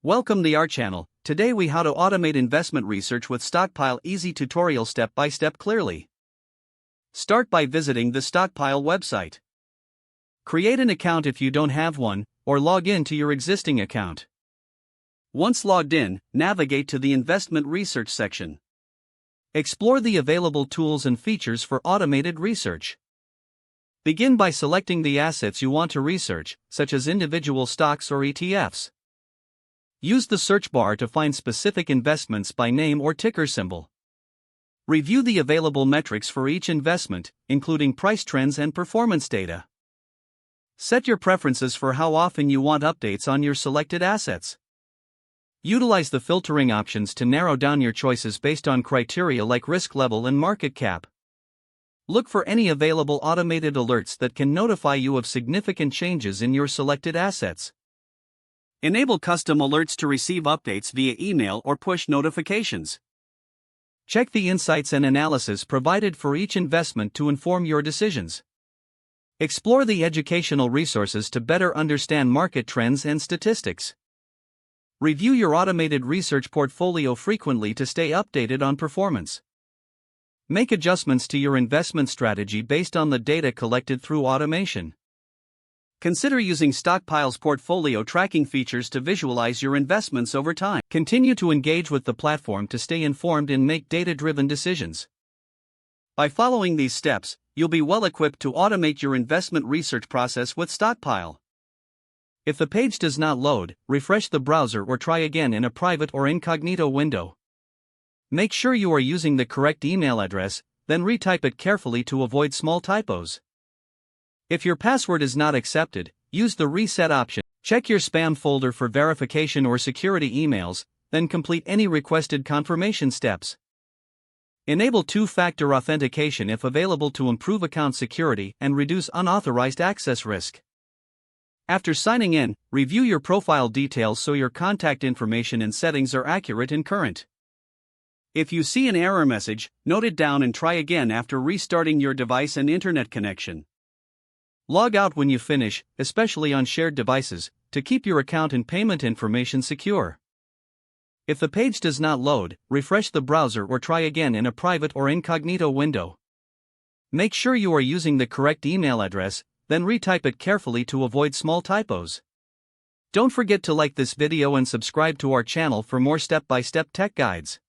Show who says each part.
Speaker 1: Welcome to our channel. Today we how to automate investment research with Stockpile, easy tutorial step by step clearly. Start by visiting the Stockpile website. Create an account if you don't have one, or log in to your existing account. Once logged in, navigate to the investment research section. Explore the available tools and features for automated research. Begin by selecting the assets you want to research, such as individual stocks or ETFs. Use the search bar to find specific investments by name or ticker symbol. Review the available metrics for each investment, including price trends and performance data. Set your preferences for how often you want updates on your selected assets. Utilize the filtering options to narrow down your choices based on criteria like risk level and market cap. Look for any available automated alerts that can notify you of significant changes in your selected assets. Enable custom alerts to receive updates via email or push notifications. Check the insights and analysis provided for each investment to inform your decisions. Explore the educational resources to better understand market trends and statistics. Review your automated research portfolio frequently to stay updated on performance. Make adjustments to your investment strategy based on the data collected through automation. Consider using Stockpile's portfolio tracking features to visualize your investments over time. Continue to engage with the platform to stay informed and make data-driven decisions. By following these steps, you'll be well equipped to automate your investment research process with Stockpile. If the page does not load, refresh the browser or try again in a private or incognito window. Make sure you are using the correct email address, then retype it carefully to avoid small typos. If your password is not accepted, use the reset option. Check your spam folder for verification or security emails, then complete any requested confirmation steps. Enable two-factor authentication if available to improve account security and reduce unauthorized access risk. After signing in, review your profile details so your contact information and settings are accurate and current. If you see an error message, note it down and try again after restarting your device and internet connection. Log out when you finish, especially on shared devices, to keep your account and payment information secure. If the page does not load, refresh the browser or try again in a private or incognito window. Make sure you are using the correct email address, then retype it carefully to avoid small typos. Don't forget to like this video and subscribe to our channel for more step-by-step tech guides.